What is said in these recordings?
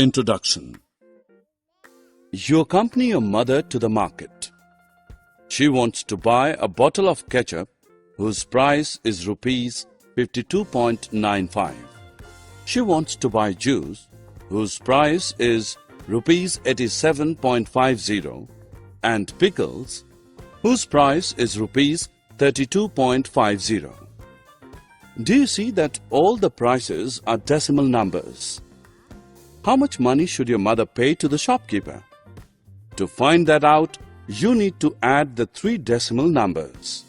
Introduction. You accompany your mother to the market. She wants to buy a bottle of ketchup whose price is rupees 52.95. She wants to buy juice whose price is rupees 87.50 and pickles whose price is rupees 32.50. Do you see that all the prices are decimal numbers? How much money should your mother pay to the shopkeeper? To find that out, you need to add the three decimal numbers.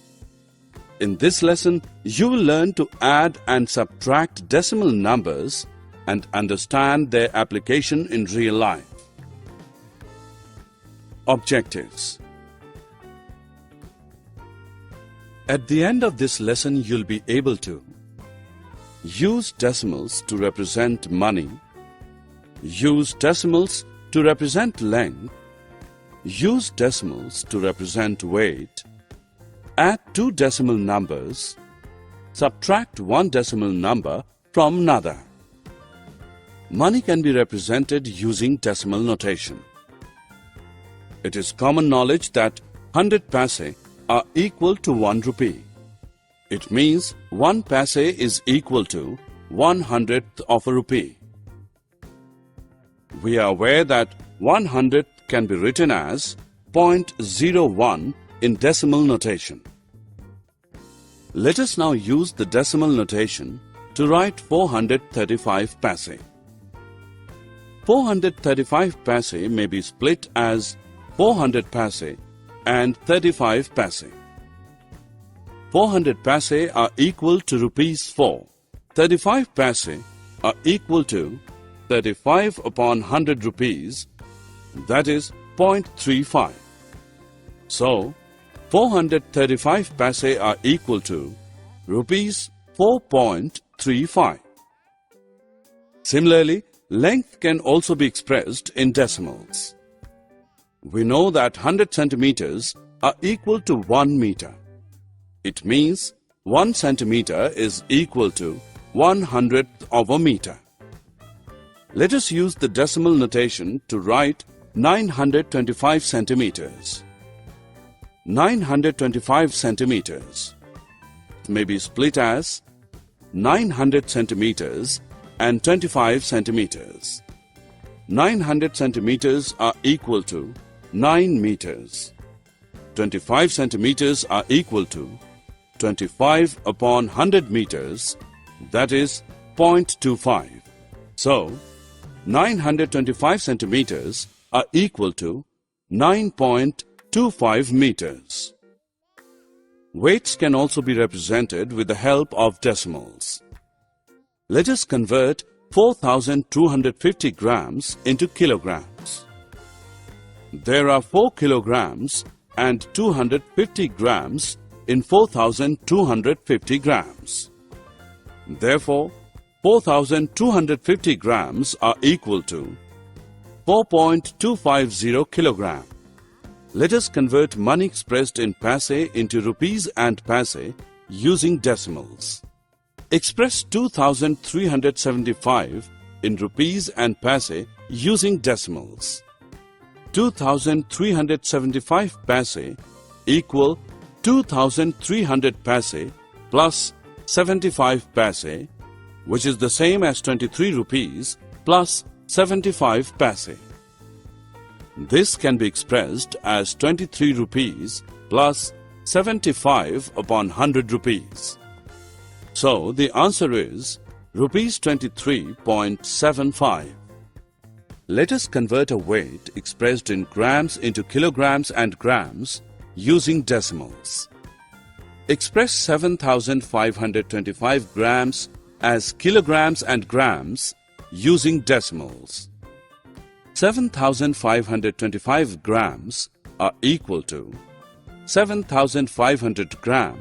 In this lesson, you will learn to add and subtract decimal numbers and understand their application in real life. Objectives. At the end of this lesson, you'll be able to use decimals to represent money, use decimals to represent length, use decimals to represent weight, add two decimal numbers, subtract one decimal number from another. Money can be represented using decimal notation. It is common knowledge that 100 paise are equal to 1 rupee. It means 1 paise is equal to 1/100th of a rupee. We are aware that 1/100th can be written as 0.01 in decimal notation. Let us now use the decimal notation to write 435 paise. 435 paise may be split as 400 paise and 35 paise. 400 paise are equal to rupees 4. 35 paise are equal to 35 upon 100 rupees, that is 0.35. So, 435 paise are equal to rupees 4.35. Similarly, length can also be expressed in decimals. We know that 100 centimeters are equal to 1 meter. It means 1 centimeter is equal to 1/100th of a meter. Let us use the decimal notation to write 925 centimeters. 925 centimeters may be split as 900 centimeters and 25 centimeters. 900 centimeters are equal to 9 meters. 25 centimeters are equal to 25 upon 100 meters, that is 0.25. So, 925 centimeters are equal to 9.25 meters. Weights can also be represented with the help of decimals. Let us convert 4,250 grams into kilograms. There are 4 kilograms and 250 grams in 4,250 grams. Therefore, 4,250 grams are equal to 4.250 kilogram. Let us convert money expressed in paise into rupees and paise using decimals. Express 2,375 in rupees and paise using decimals. 2,375 paise equal 2,300 paise plus 75 paise, which is the same as 23 rupees plus 75 paise. This can be expressed as 23 rupees plus 75 upon 100 rupees. So, the answer is rupees 23.75. Let us convert a weight expressed in grams into kilograms and grams using decimals. Express 7,525 grams as kilograms and grams using decimals. 7,525 grams are equal to 7,500 gram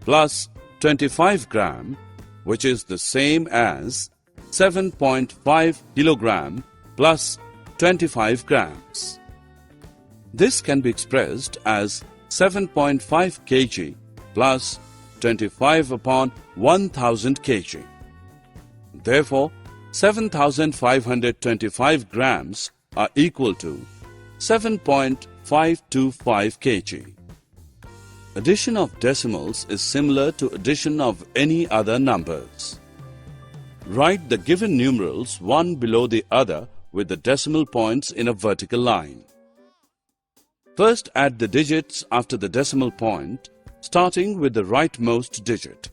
plus 25 gram, which is the same as 7.5 kilogram plus 25 grams. This can be expressed as 7.5 kg plus 25 upon 1000 kg. Therefore, 7,525 grams are equal to 7.525 kg. Addition of decimals is similar to addition of any other numbers. Write the given numerals one below the other with the decimal points in a vertical line. First add the digits after the decimal point, starting with the rightmost digit.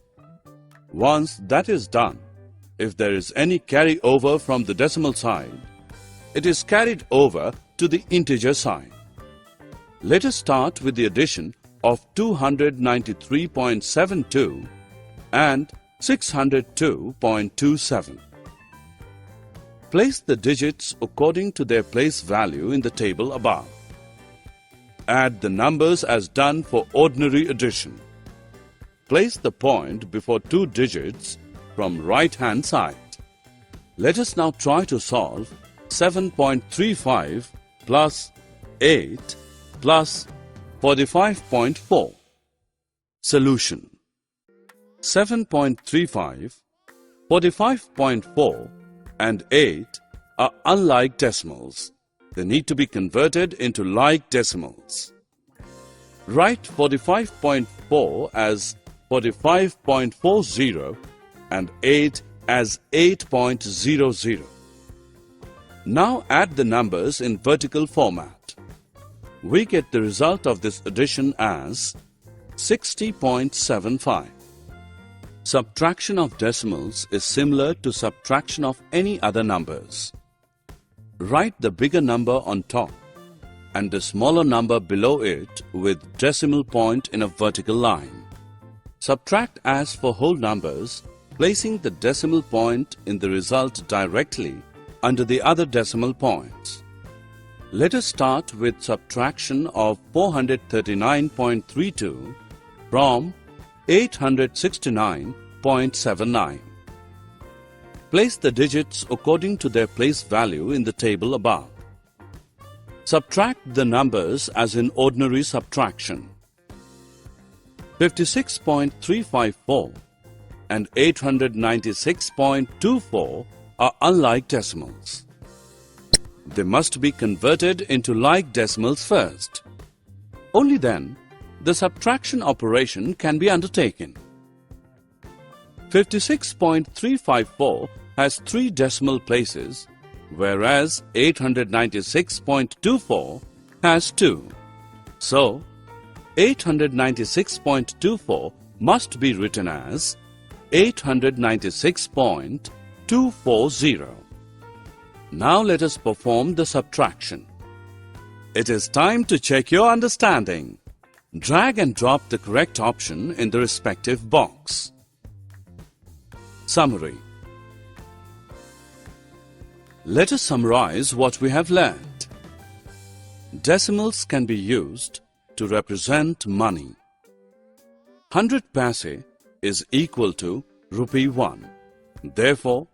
Once that is done, if there is any carryover from the decimal side, it is carried over to the integer side. Let us start with the addition of 293.72 and 602.27. Place the digits according to their place value in the table above. Add the numbers as done for ordinary addition. Place the point before two digits from right-hand side. Let us now try to solve 7.35 plus 8 plus 45.4. Solution: 7.35, 45.4 and 8 are unlike decimals. They need to be converted into like decimals. Write 45.4 as 45.40 and 8 as 8.00. Now add the numbers in vertical format. We get the result of this addition as 60.75. Subtraction of decimals is similar to subtraction of any other numbers. Write the bigger number on top and the smaller number below it with decimal point in a vertical line. Subtract as for whole numbers, placing the decimal point in the result directly under the other decimal points. Let us start with subtraction of 439.32 from 869.79. Place the digits according to their place value in the table above. Subtract the numbers as in ordinary subtraction. 56.354 and 896.24 are unlike decimals. They must be converted into like decimals first. Only then the subtraction operation can be undertaken. 56.354 has 3 decimal places, whereas 896.24 has 2. So, 896.24 must be written as 896.240. Now let us perform the subtraction. It is time to check your understanding. Drag and drop the correct option in the respective box. Summary. Let us summarize what we have learned. Decimals can be used to represent money. 100 paise is equal to rupee 1. Therefore,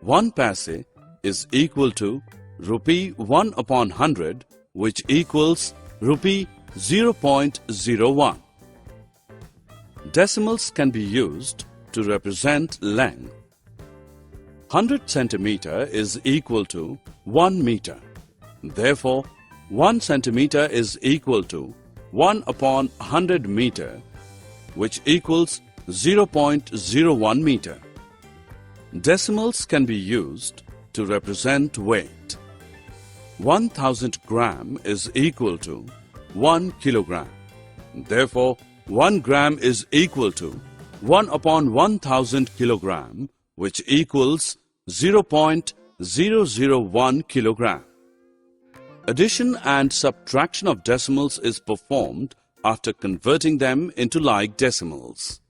1 paise is equal to rupee 1 upon 100, which equals rupee 0.01. Decimals can be used to represent length. 100 centimeter is equal to 1 meter. Therefore, 1 centimeter is equal to 1 upon 100 meter, which equals 0.01 meter. Decimals can be used to represent weight. 1000 gram is equal to 1 kilogram. Therefore, 1 gram is equal to 1 upon 1000 kilogram, which equals 0.001 kilogram. Addition and subtraction of decimals is performed after converting them into like decimals.